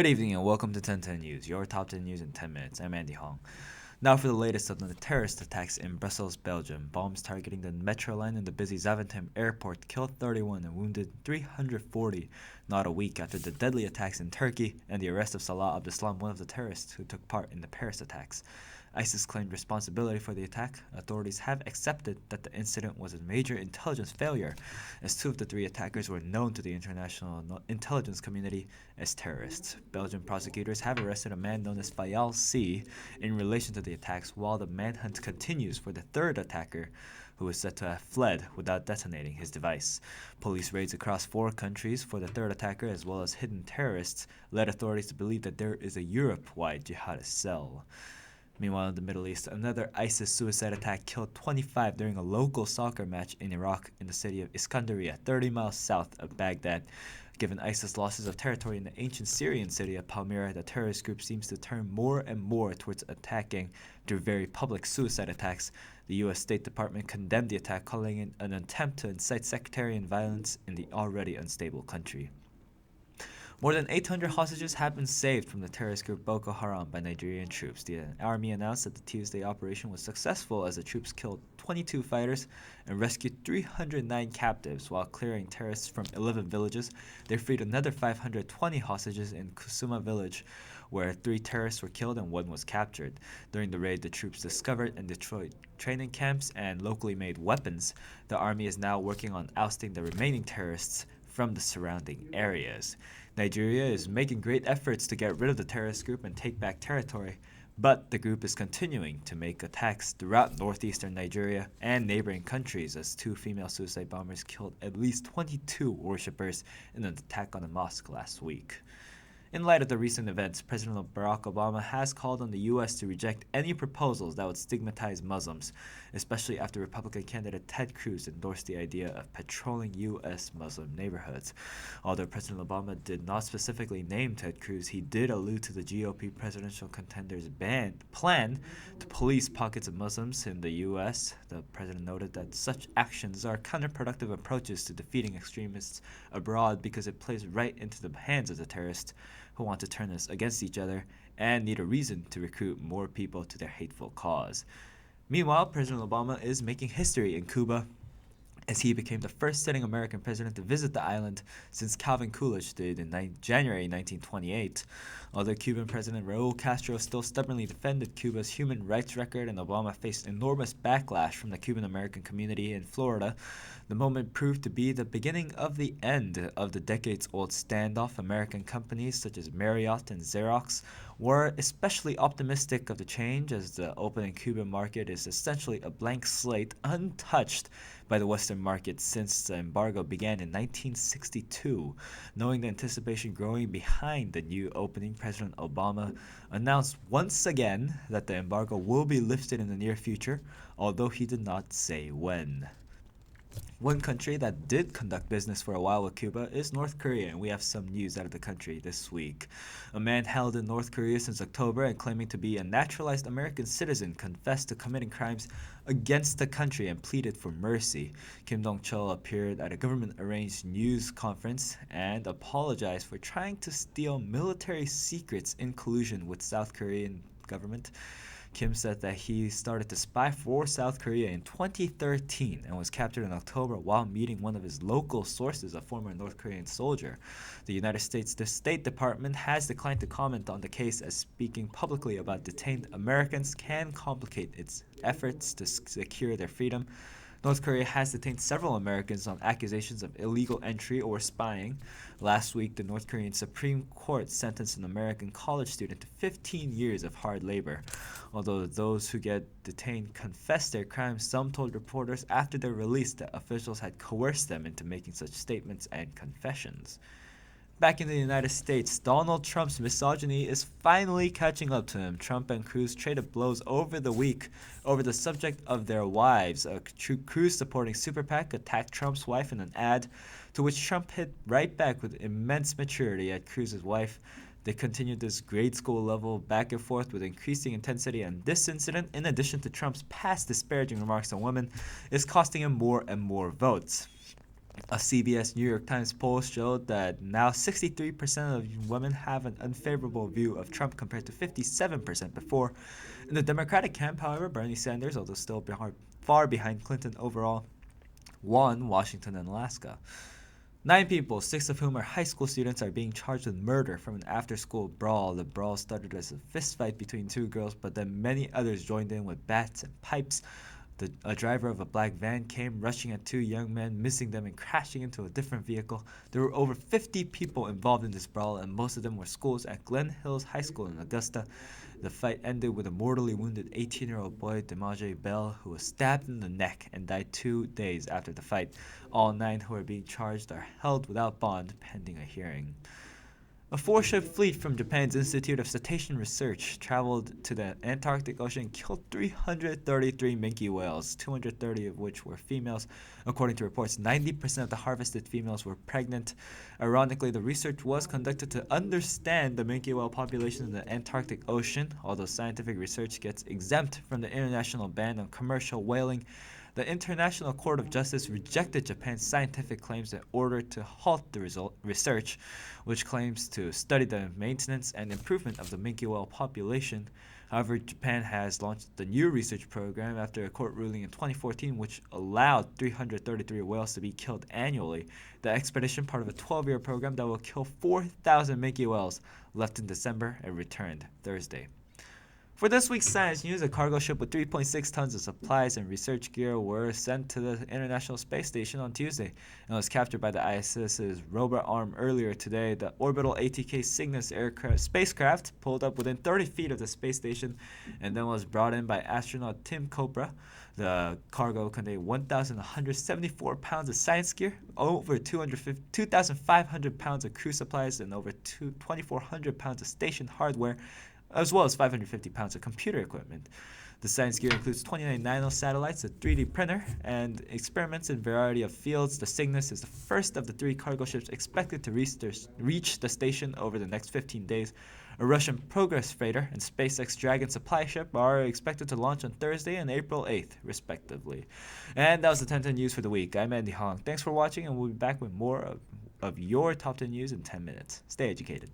Good evening and welcome to 1010 News, your top 10 news in 10 minutes. I'm Andy Hong. Now for the latest on the terrorist attacks in Brussels, Belgium. Bombs targeting the metro line in the busy Zaventem airport killed 31 and wounded 340, not a week after the deadly attacks in Turkey and the arrest of Salah Abdeslam, one of the terrorists who took part in the Paris attacks. ISIS claimed responsibility for the attack. Authorities have accepted that the incident was a major intelligence failure, as two of the three attackers were known to the international intelligence community as terrorists. Belgian prosecutors have arrested a man known as Fayal C. in relation to the attacks, while the manhunt continues for the third attacker, who is said to have fled without detonating his device. Police raids across 4 countries for the third attacker, as well as hidden terrorists, led authorities to believe that there is a Europe-wide jihadist cell. Meanwhile, in the Middle East, another ISIS suicide attack killed 25 during a local soccer match in Iraq in the city of Iskandariya, 30 miles south of Baghdad. Given ISIS losses of territory in the ancient Syrian city of Palmyra, the terrorist group seems to turn more and more towards attacking through very public suicide attacks. The U.S. State Department condemned the attack, calling it an attempt to incite sectarian violence in the already unstable country. More than 800 hostages have been saved from the terrorist group Boko Haram by Nigerian troops. The army announced that the Tuesday operation was successful as the troops killed 22 fighters and rescued 309 captives while clearing terrorists from 11 villages. They freed another 520 hostages in Kusuma village, where 3 terrorists were killed and 1 was captured. During the raid, the troops discovered and destroyed training camps and locally made weapons. The army is now working on ousting the remaining terrorists from the surrounding areas. Nigeria is making great efforts to get rid of the terrorist group and take back territory, but the group is continuing to make attacks throughout northeastern Nigeria and neighboring countries, as 2 female suicide bombers killed at least 22 worshippers in an attack on a mosque last week. In light of the recent events, President Barack Obama has called on the U.S. to reject any proposals that would stigmatize Muslims, especially after Republican candidate Ted Cruz endorsed the idea of patrolling U.S. Muslim neighborhoods. Although President Obama did not specifically name Ted Cruz, he did allude to the GOP presidential contender's plan to police pockets of Muslims in the U.S. The president noted that such actions are counterproductive approaches to defeating extremists abroad because it plays right into the hands of the terrorists who want to turn us against each other and need a reason to recruit more people to their hateful cause. Meanwhile, President Obama is making history in Cuba, as he became the first sitting American president to visit the island since Calvin Coolidge did in January 1928. Although Cuban President Raul Castro still stubbornly defended Cuba's human rights record and Obama faced enormous backlash from the Cuban American community in Florida, the moment proved to be the beginning of the end of the decades-old standoff. American companies such as Marriott and Xerox were especially optimistic of the change, as the opening Cuban market is essentially a blank slate, untouched by the Western market since the embargo began in 1962. Knowing the anticipation growing behind the new opening, President Obama announced once again that the embargo will be lifted in the near future, although he did not say when. One country that did conduct business for a while with Cuba is North Korea, and we have some news out of the country this week. A man held in North Korea since October and claiming to be a naturalized American citizen confessed to committing crimes against the country and pleaded for mercy. Kim Dong-chul appeared at a government-arranged news conference and apologized for trying to steal military secrets in collusion with South Korean government. Kim said that he started to spy for South Korea in 2013 and was captured in October while meeting one of his local sources, a former North Korean soldier. The United States State Department has declined to comment on the case, as speaking publicly about detained Americans can complicate its efforts to secure their freedom. North Korea has detained several Americans on accusations of illegal entry or spying. Last week, the North Korean Supreme Court sentenced an American college student to 15 years of hard labor. Although those who get detained confess their crimes, some told reporters after their release that officials had coerced them into making such statements and confessions. Back in the United States, Donald Trump's misogyny is finally catching up to him. Trump and Cruz traded blows over the week over the subject of their wives. A Cruz supporting Super PAC attacked Trump's wife in an ad, to which Trump hit right back with immense maturity at Cruz's wife. They continued this grade school level back and forth with increasing intensity, and this incident, in addition to Trump's past disparaging remarks on women, is costing him more and more votes. A CBS New York Times poll showed that now 63% of women have an unfavorable view of Trump compared to 57% before. In the Democratic camp, however, Bernie Sanders, although still far behind Clinton overall, won Washington and Alaska. 9 people, 6 of whom are high school students, are being charged with murder from an after-school brawl. The brawl started as a fistfight between 2 girls, but then many others joined in with bats and pipes. A driver of a black van came rushing at 2 young men, missing them and crashing into a different vehicle. There were over 50 people involved in this brawl, and most of them were schools at Glen Hills High School in Augusta. The fight ended with a mortally wounded 18-year-old boy, Demaje Bell, who was stabbed in the neck and died 2 days after the fight. All 9 who are being charged are held without bond pending a hearing. A 4-ship fleet from Japan's Institute of Cetacean Research traveled to the Antarctic Ocean and killed 333 minke whales, 230 of which were females. According to reports, 90% of the harvested females were pregnant. Ironically, the research was conducted to understand the minke whale population in the Antarctic Ocean. Although scientific research gets exempt from the international ban on commercial whaling, the International Court of Justice rejected Japan's scientific claims in order to halt the research, which claims to study the maintenance and improvement of the minke whale population. However, Japan has launched the new research program after a court ruling in 2014 which allowed 333 whales to be killed annually. The expedition, part of a 12-year program that will kill 4,000 minke whales, left in December and returned Thursday. For this week's science news, a cargo ship with 3.6 tons of supplies and research gear were sent to the International Space Station on Tuesday and was captured by the ISS's robot arm earlier today. The orbital ATK Cygnus spacecraft pulled up within 30 feet of the space station and then was brought in by astronaut Tim Kopra. The cargo contained 1,174 pounds of science gear, over 2,500 pounds of crew supplies, and over 2,400 pounds of station hardware, as well as 550 pounds of computer equipment. The science gear includes 29 nanosatellites, a 3D printer, and experiments in a variety of fields. The Cygnus is the first of the 3 cargo ships expected to reach the station over the next 15 days. A Russian Progress freighter and SpaceX Dragon supply ship are expected to launch on Thursday and April 8th, respectively. And that was the 1010 news for the week. I'm Andy Hong. Thanks for watching, and we'll be back with more of your top 10 news in 10 minutes. Stay educated.